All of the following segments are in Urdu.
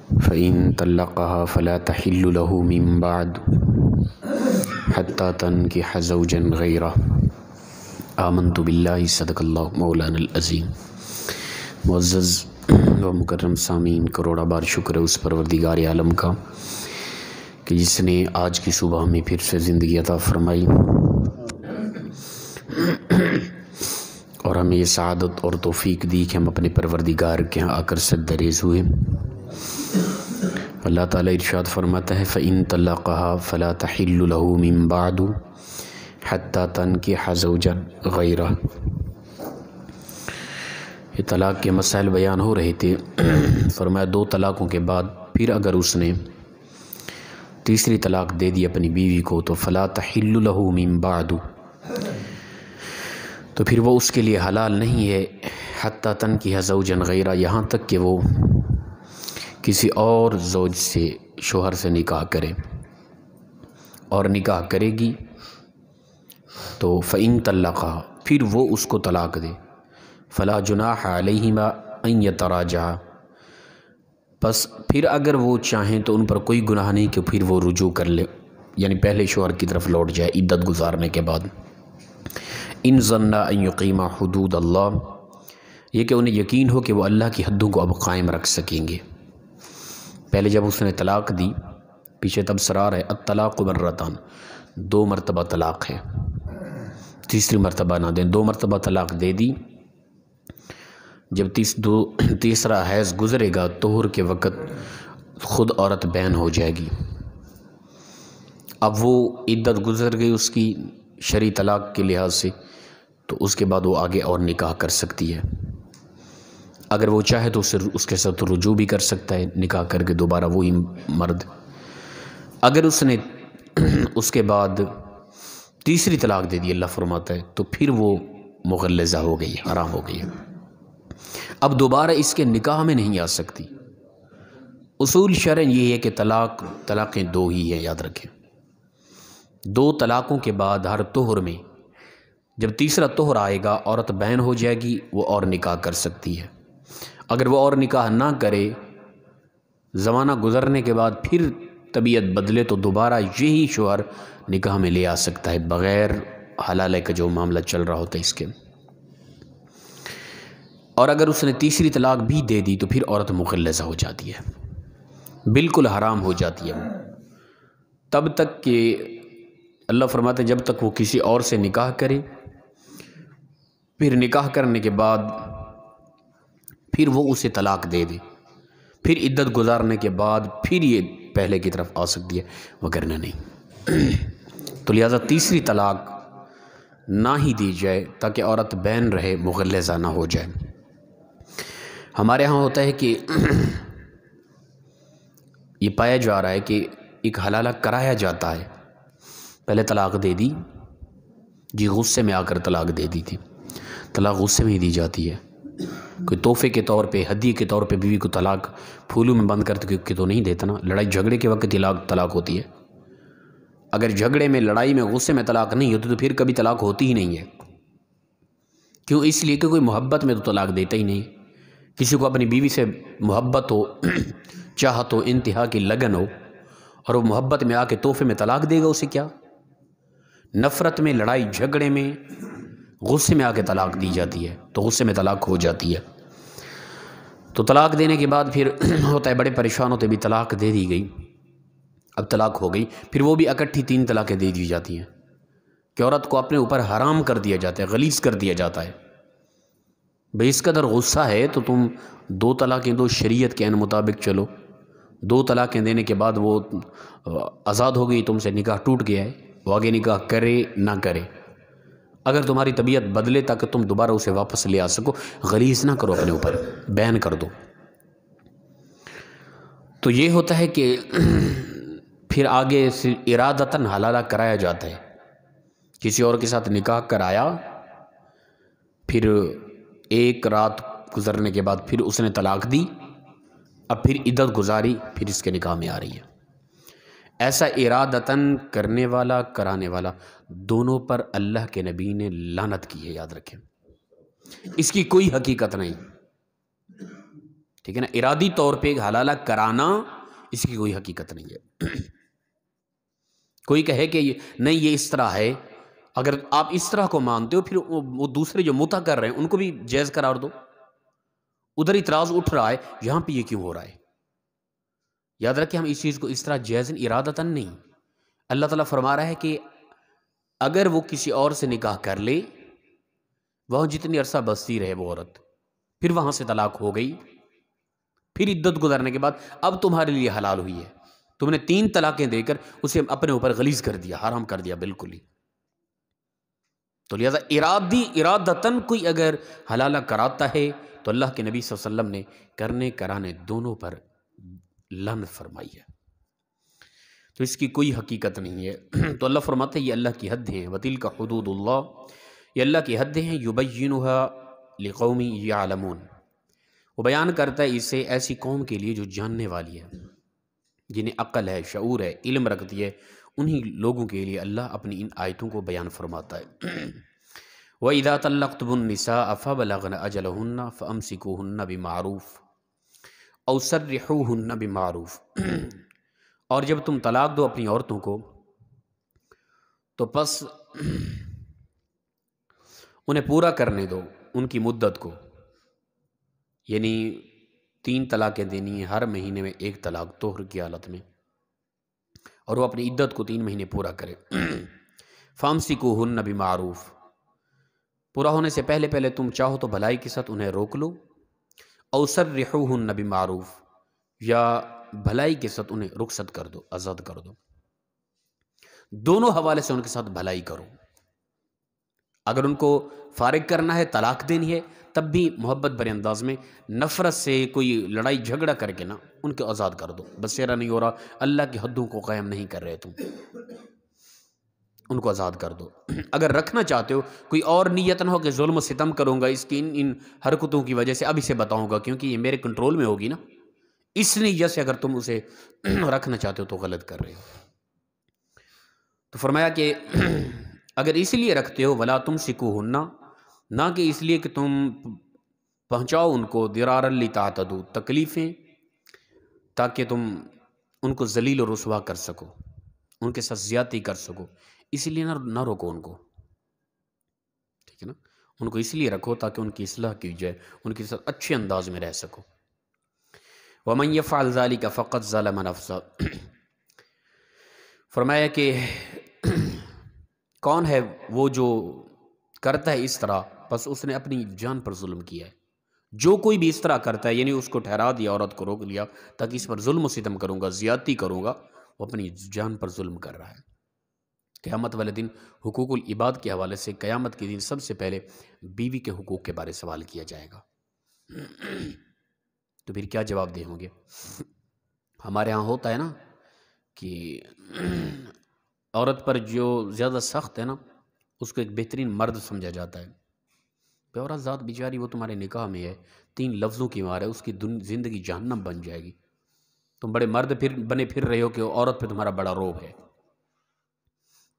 فإن طلقها فلا تحل له من بعد حتى تنكح زوجا غيره آمنت باللہ صدق اللہ مولانا العظیم۔ معزز و مکرم سامعین، کروڑا بار شکر ہے اس پروردگار عالم کا کہ جس نے آج کی صبح میں پھر سے زندگی عطا فرمائی اور ہمیں یہ سعادت اور توفیق دی کہ ہم اپنے پروردگار کے ہاں آ کر سجدہ ہوئے۔ اللہ تعالیٰ ارشاد فرماتا ہے فَإِن طَلَّقَهَا فَلَا تَحِلُّ لَهُ مِن بَعْدُ حَتَّى تَنكِحَ زَوْجًا غَيْرَهُ۔ یہ طلاق کے مسائل بیان ہو رہے تھے۔ فرمایا دو طلاقوں کے بعد پھر اگر اس نے تیسری طلاق دے دی اپنی بیوی کو تو فَلَا تَحِلُّ لَهُ مِن بَعْدُ، تو پھر وہ اس کے لیے حلال نہیں ہے حَتَّى تَنكِحَ زَوْجًا غَيْرَهُ، یہاں تک کہ وہ کسی اور زوج سے، شوہر سے نکاح کرے، اور نکاح کرے گی تو فَإِن طَلَّقَهَا، پھر وہ اس کو طلاق دے، فَلَا جُنَاحَ عَلَيْهِمَا أَن يَتَرَاجَعَا، بس پھر اگر وہ چاہیں تو ان پر کوئی گناہ نہیں کہ پھر وہ رجوع کر لے، یعنی پہلے شوہر کی طرف لوٹ جائے عدت گزارنے کے بعد۔ إِن ظَنَّا أَن يُقِيمَا حُدُودَ اللَّهِ، یہ کہ انہیں یقین ہو کہ وہ اللہ کی حدوں کو اب قائم رکھ سکیں گے۔ پہلے جب اس نے طلاق دی، پیچھے تبصرہ ہے الطلاق مرتان، دو مرتبہ طلاق ہے، تیسری مرتبہ نہ دیں، دو مرتبہ طلاق دے دی۔ جب تیسرا حیض گزرے گا طہر کے وقت خود عورت بین ہو جائے گی، اب وہ عدت گزر گئی اس کی شرعی طلاق کے لحاظ سے، تو اس کے بعد وہ آگے اور نکاح کر سکتی ہے۔ اگر وہ چاہے تو اس کے ساتھ رجوع بھی کر سکتا ہے، نکاح کر کے دوبارہ وہی مرد۔ اگر اس نے اس کے بعد تیسری طلاق دے دی، اللہ فرماتا ہے، تو پھر وہ مغلظہ ہو گئی، حرام ہو گئی، اب دوبارہ اس کے نکاح میں نہیں آ سکتی۔ اصول شرعی یہ ہے کہ طلاقیں دو ہی ہیں، یاد رکھیں، دو طلاقوں کے بعد ہر طہر میں جب تیسرا طہر آئے گا عورت بین ہو جائے گی، وہ اور نکاح کر سکتی ہے۔ اگر وہ اور نکاح نہ کرے، زمانہ گزرنے کے بعد پھر طبیعت بدلے تو دوبارہ یہی شوہر نکاح میں لے آ سکتا ہے، بغیر حلالے کا جو معاملہ چل رہا ہوتا ہے اس کے۔ اور اگر اس نے تیسری طلاق بھی دے دی تو پھر عورت مغلظہ ہو جاتی ہے، بالکل حرام ہو جاتی ہے، تب تک کہ اللہ فرماتے جب تک وہ کسی اور سے نکاح کرے، پھر نکاح کرنے کے بعد پھر وہ اسے طلاق دے دے، پھر عدت گزارنے کے بعد پھر یہ پہلے کی طرف آ سکتی ہے، وگرنہ نہیں۔ تو لہٰذا تیسری طلاق نہ ہی دی جائے تاکہ عورت بین رہے، مغلظہ نہ ہو جائے۔ ہمارے ہاں ہوتا ہے کہ یہ پایا جا رہا ہے کہ ایک حلالہ کرایا جاتا ہے، پہلے طلاق دے دی جی، غصے میں آ کر طلاق دے دی تھی، طلاق غصے میں ہی دی جاتی ہے، کوئی تحفے کے طور پہ، ہدیے کے طور پہ بیوی کو طلاق پھولوں میں بند کر کے تو نہیں دیتا نا، لڑائی جھگڑے کے وقت طلاق ہوتی ہے۔ اگر جھگڑے میں، لڑائی میں، غصے میں طلاق نہیں ہوتی تو پھر کبھی طلاق ہوتی ہی نہیں ہے۔ کیوں؟ اس لیے کہ کوئی محبت میں تو طلاق دیتا ہی نہیں۔ کسی کو اپنی بیوی سے محبت ہو، چاہت ہو، انتہا کی لگن ہو، اور وہ محبت میں آ کے تحفے میں طلاق دے گا، اسے کیا؟ نفرت میں، لڑائی جھگڑے میں، غصے میں آ کے طلاق دی جاتی ہے، تو غصے میں طلاق ہو جاتی ہے۔ تو طلاق دینے کے بعد پھر ہوتا ہے بڑے پریشان ہوتے، بھی طلاق دے دی گئی، اب طلاق ہو گئی، پھر وہ بھی اکٹھی 3 طلاقیں دے دی جاتی ہیں کہ عورت کو اپنے اوپر حرام کر دیا جاتا ہے، غلیظ کر دیا جاتا ہے۔ بھئی اس قدر غصہ ہے تو تم 2 طلاقیں دو، شریعت کے مطابق چلو، 2 طلاقیں دینے کے بعد وہ آزاد ہو گئی، تم سے نکاح ٹوٹ گیا ہے، وہ آگے نکاح کرے نہ کرے، اگر تمہاری طبیعت بدلے تاکہ تم دوبارہ اسے واپس لے آ سکو، غلیظ نہ کرو اپنے اوپر، بین کر دو۔ تو یہ ہوتا ہے کہ پھر آگے سے ارادتاً حلالہ کرایا جاتا ہے، کسی اور کے ساتھ نکاح کرایا، پھر ایک رات گزرنے کے بعد پھر اس نے طلاق دی، اب پھر عدت گزاری، پھر اس کے نکاح میں آ رہی ہے۔ ایسا ارادتاً کرنے والا، کرانے والا، دونوں پر اللہ کے نبی نے لعنت کی ہے، یاد رکھیں، اس کی کوئی حقیقت نہیں، ٹھیک ہے نا. ارادی طور پہ حلالہ کرانا اس کی کوئی حقیقت نہیں ہے. کوئی کہے کہ نہیں یہ اس طرح ہے، اگر آپ اس طرح کو مانتے ہو پھر وہ دوسرے جو متع کر رہے ہیں ان کو بھی جائز قرار دو. ادھر اعتراض اٹھ رہا ہے، یہاں پہ یہ کیوں ہو رہا ہے؟ یاد رکھیں ہم اس چیز کو اس طرح جائزن ارادتاً نہیں. اللہ تعالیٰ فرما رہا ہے کہ اگر وہ کسی اور سے نکاح کر لے، وہاں جتنی عرصہ بستی رہے وہ عورت، پھر وہاں سے طلاق ہو گئی، پھر عدت گزرنے کے بعد اب تمہارے لیے حلال ہوئی ہے، تم نے 3 طلاقیں دے کر اسے اپنے اوپر غلیظ کر دیا، حرام کر دیا بالکل ہی. تو لہذا ارادتاً کوئی اگر حلالہ کراتا ہے تو اللہ کے نبی صلی اللہ علیہ وسلم نے کرنے کرانے دونوں پر لعنت فرمائی ہے. تو اس کی کوئی حقیقت نہیں ہے. تو اللہ فرماتے ہیں یہ اللہ کی حد ہیں، وَتِلْكَ حُدُودُ اللَّهِ، یہ اللہ کی حدیں ہیں، يُبَيِّنُهَا لِقَوْمٍ يَعْلَمُونَ، وہ بیان کرتا ہے اسے ایسی قوم کے لیے جو جاننے والی ہے، جنہیں عقل ہے، شعور ہے، علم رکھتی ہے، انہی لوگوں کے لیے اللہ اپنی ان آیتوں کو بیان فرماتا ہے. وَإِذَا طَلَّقْتُمُ النِّسَاءَ فَبَلَغْنَ أَجَلَهُنَّ فَأَمْسِكُوهُنَّ بِمَعْرُوفٍ أَوْ سَرِّحُوهُنَّ بِمَعْرُوفٍ، اور جب تم طلاق دو اپنی عورتوں کو تو پس انہیں پورا کرنے دو ان کی مدت کو، یعنی 3 طلاقیں دینی ہیں، ہر مہینے میں 1 طلاق طہر کی حالت میں، اور وہ اپنی عدت کو 3 مہینے پورا کرے. فَامْسِكُوهُنَّ بِمَعْرُوفٍ، پورا ہونے سے پہلے پہلے تم چاہو تو بھلائی کے ساتھ انہیں روک لو. أَوْ سَرِّحُوهُنَّ بِمَعْرُوفٍ، یا بھلائی کے ساتھ انہیں رخصت کر دو، آزاد کر دو. دونوں حوالے سے ان کے ساتھ بھلائی کرو. اگر ان کو فارغ کرنا ہے، طلاق دینی ہے، تب بھی محبت بھرے انداز میں، نفرت سے کوئی لڑائی جھگڑا کر کے نا ان کو آزاد کر دو. بسیرا نہیں ہو رہا، اللہ کی حدوں کو قائم نہیں کر رہے تم، ان کو آزاد کر دو. اگر رکھنا چاہتے ہو، کوئی اور نیت نہ ہو کہ ظلم و ستم کروں گا اس کی ان حرکتوں کی وجہ سے، اب اسے بتاؤں گا کیونکہ یہ میرے کنٹرول میں ہوگی نا، اس نیت سے اگر تم اسے رکھنا چاہتے ہو تو غلط کر رہے ہو. تو فرمایا کہ اگر اس لیے رکھتے ہو وَلَا تُمْسِكُوهُنَّ، نہ کہ اس لیے کہ تم پہنچاؤ ان کو دِرَارًا لِتَعْتَدُوا، تکلیفیں تاکہ تم ان کو ذلیل و رسوا کر سکو، ان کے ساتھ زیادتی کر سکو، اس لیے نہ روکو ان کو. ٹھیک ہے نا، ان کو اس لیے رکھو تاکہ ان کی اصلاح کی جائے، ان کے ساتھ اچھے انداز میں رہ سکو. وَمَنْ يَفْعَلْ ذَلِكَ فَقَدْ ظَلَمَ نَفْسَهُ، فرمایا کہ کون ہے وہ جو کرتا ہے اس طرح، بس اس نے اپنی جان پر ظلم کیا ہے. جو کوئی بھی اس طرح کرتا ہے، یعنی اس کو ٹھہرا دیا، عورت کو روک لیا تاکہ اس پر ظلم و ستم کروں گا، زیادتی کروں گا، وہ اپنی جان پر ظلم کر رہا ہے. قیامت والے دن حقوق العباد کے حوالے سے قیامت کے دن سب سے پہلے بیوی کے حقوق کے بارے سوال کیا جائے گا. تو پھر کیا جواب دے ہوں گے؟ ہمارے ہاں ہوتا ہے نا کہ عورت پر جو زیادہ سخت ہے نا اس کو ایک بہترین مرد سمجھا جاتا ہے. عورت ذات بیچاری وہ تمہارے نکاح میں ہے، 3 لفظوں کی مار ہے، اس کی زندگی جہنم بن جائے گی. تم بڑے مرد بنے پھر رہے ہو کہ عورت پہ تمہارا بڑا روب ہے.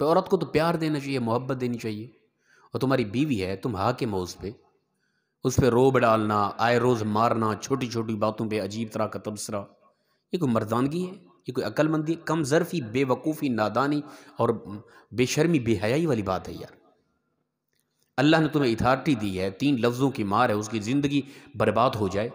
تو عورت کو تو پیار دینا چاہیے، محبت دینی چاہیے. اور تمہاری بیوی ہے، تم حاکم ہو اس پہ روب ڈالنا، آئے روز مارنا، چھوٹی چھوٹی باتوں پہ عجیب طرح کا تبصرہ، یہ کوئی مردانگی ہے؟ یہ کوئی عقل مندی؟ کم ظرفی، بے وقوفی، نادانی اور بے شرمی، بے حیائی والی بات ہے یار. اللہ نے تمہیں اتھارٹی دی ہے، 3 لفظوں کی مار ہے، اس کی زندگی برباد ہو جائے،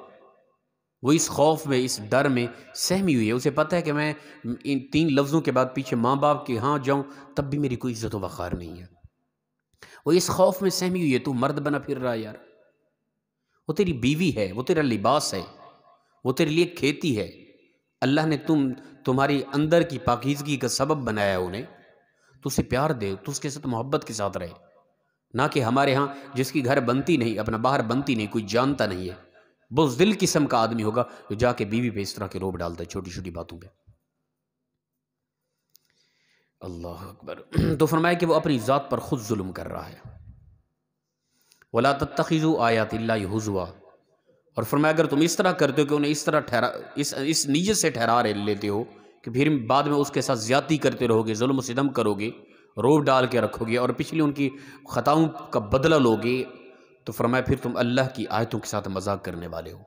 وہ اس خوف میں، اس ڈر میں سہمی ہوئی ہے. اسے پتہ ہے کہ میں ان 3 لفظوں کے بعد پیچھے ماں باپ کے ہاں جاؤں تب بھی میری کوئی عزت و وقار نہیں ہے. وہ اس خوف میں سہمی ہوئی ہے. تو مرد بنا پھر رہا یار. وہ تیری بیوی ہے، وہ تیرا لباس ہے، وہ تیرے لیے کھیتی ہے. اللہ نے تمہاری اندر کی پاکیزگی کا سبب بنایا ہے انہیں. تو اسے پیار دے، تو اس کے ساتھ محبت کے ساتھ رہے. نہ کہ ہمارے ہاں جس کی گھر بنتی نہیں، اپنا باہر بنتی نہیں، کوئی جانتا نہیں ہے، بزدل قسم کا آدمی ہوگا جو جا کے بیوی پہ اس طرح کے روب ڈالتا ہے چھوٹی چھوٹی باتوں پہ. اللہ اکبر. تو فرمایا کہ وہ اپنی ذات پر خود ظلم کر رہا ہے. وَلَا تَتَّخِذُوا آیَاتِ اللَّهِ هُزُوًا، اور فرمایا اگر تم اس طرح کرتے ہو کہ انہیں اس طرح اس نیت سے ٹھہرا لیتے ہو کہ پھر بعد میں اس کے ساتھ زیادتی کرتے رہو گے، ظلم و ستم کرو گے، روب ڈال کے رکھو گے اور پچھلی ان کی خطاؤں کا بدلہ لو گے، تو فرمایا پھر تم اللہ کی آیتوں کے ساتھ مذاق کرنے والے ہو.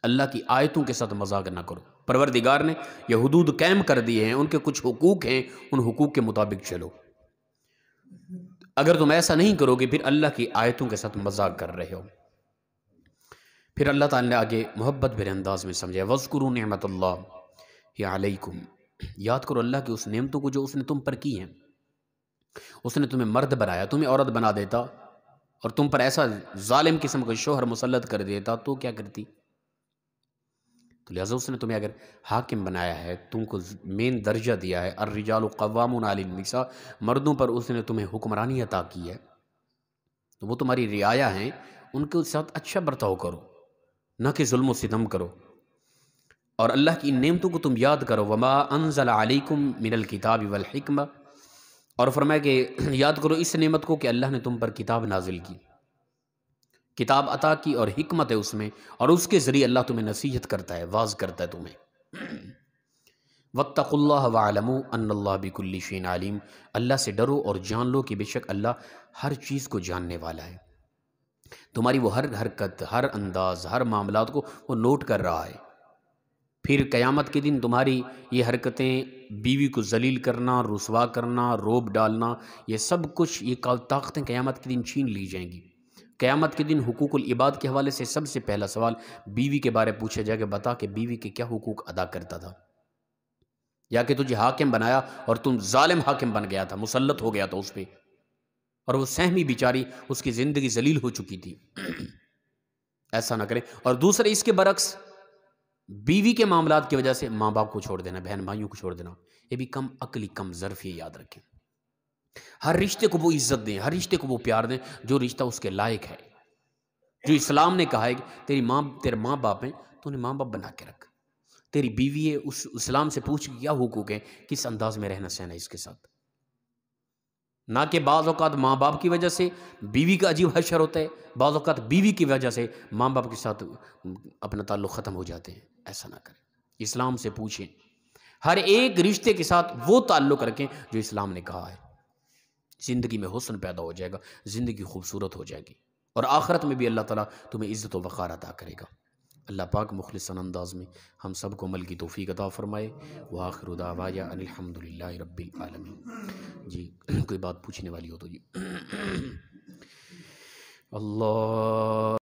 اللہ کی آیتوں کے ساتھ مذاق نہ کرو۔ پروردگار نے یہ حدود قائم کر دیے ہیں، ان کے کچھ حقوق ہیں، ان حقوق کے مطابق چلو۔ اگر تم ایسا نہیں کرو گے پھر اللہ کی آیتوں کے ساتھ مذاق کر رہے ہو۔ پھر اللہ تعالیٰ نے آگے محبت بھرے انداز میں سمجھایا، وَاذْكُرُوا نِعْمَتَ اللَّهِ عَلَيْكُمْ، یاد کرو اللہ کی اس نعمتوں کو جو اس نے تم پر کی ہیں۔ اس نے تمہیں مرد بنایا، تمہیں عورت بنا دیتا اور تم پر ایسا ظالم قسم کا شوہر مسلط کر دیتا تو کیا کرتی؟ تو لہٰذا اس نے تمہیں اگر حاکم بنایا ہے، تم کو مین درجہ دیا ہے، الرجال قوامون علی النساء، مردوں پر اس نے تمہیں حکمرانی عطا کی ہے، تو وہ تمہاری رعایا ہیں، ان کے ساتھ اچھا برتاؤ کرو، نہ کہ ظلم و ستم کرو۔ اور اللہ کی ان نعمتوں کو تم یاد کرو، وما انزل علیکم من الکتاب والحکمہ، اور فرمایا کہ یاد کرو اس نعمت کو کہ اللہ نے تم پر کتاب نازل کی، کتاب عطا کی اور حکمت ہے اس میں، اور اس کے ذریعے اللہ تمہیں نصیحت کرتا ہے، واعظ کرتا ہے تمہیں۔ واتقوا اللہ واعلموا ان اللہ بکل شیء علیم، اللہ سے ڈرو اور جان لو کہ بے شک اللہ ہر چیز کو جاننے والا ہے۔ تمہاری وہ ہر حرکت، ہر انداز، ہر معاملات کو وہ نوٹ کر رہا ہے۔ پھر قیامت کے دن تمہاری یہ حرکتیں، بیوی کو ذلیل کرنا، رسوا کرنا، روب ڈالنا، یہ سب کچھ، یہ طاقتیں قیامت کے دن چھین لی جائیں گی۔ قیامت کے دن حقوق العباد کے حوالے سے سب سے پہلا سوال بیوی کے بارے پوچھا جائے گا، بتا کہ بیوی کے کیا حقوق ادا کرتا تھا، یا کہ تجھے حاکم بنایا اور تم ظالم حاکم بن گیا تھا، مسلط ہو گیا تھا اس پہ، اور وہ سہمی بیچاری، اس کی زندگی ذلیل ہو چکی تھی۔ ایسا نہ کریں۔ اور دوسرے اس کے برعکس، بیوی کے معاملات کی وجہ سے ماں باپ کو چھوڑ دینا، بہن بھائیوں کو چھوڑ دینا، یہ بھی کم عقلی، کم ظرف، یہ یاد رکھیں۔ ہر رشتے کو وہ عزت دیں، ہر رشتے کو وہ پیار دیں جو رشتہ اس کے لائق ہے، جو اسلام نے کہا ہے کہ تیرے ماں باپ ہیں تو انہیں ماں باپ بنا کے رکھ، تیری بیوی ہے، اس اسلام سے پوچھ کیا حقوق ہیں، کس انداز میں رہنا سہنا اس کے ساتھ۔ نہ کہ بعض اوقات ماں باپ کی وجہ سے بیوی کا عجیب حشر ہوتا ہے، بعض اوقات بیوی کی وجہ سے ماں باپ کے ساتھ اپنا تعلق ختم ہو جاتے ہیں۔ ایسا نہ کریں، اسلام سے پوچھیں، ہر ایک رشتے کے ساتھ وہ تعلق رکھیں جو اسلام نے کہا ہے۔ زندگی میں حسن پیدا ہو جائے گا، زندگی خوبصورت ہو جائے گی، اور آخرت میں بھی اللہ تعالیٰ تمہیں عزت و وقار عطا کرے گا۔ اللہ پاک مخلص انداز میں ہم سب کو عمل کی توفیق عطا فرمائے۔ وآخر دعوانا ان الحمد للہ رب العالمین۔ جی کوئی بات پوچھنے والی ہو تو جی۔ اللہ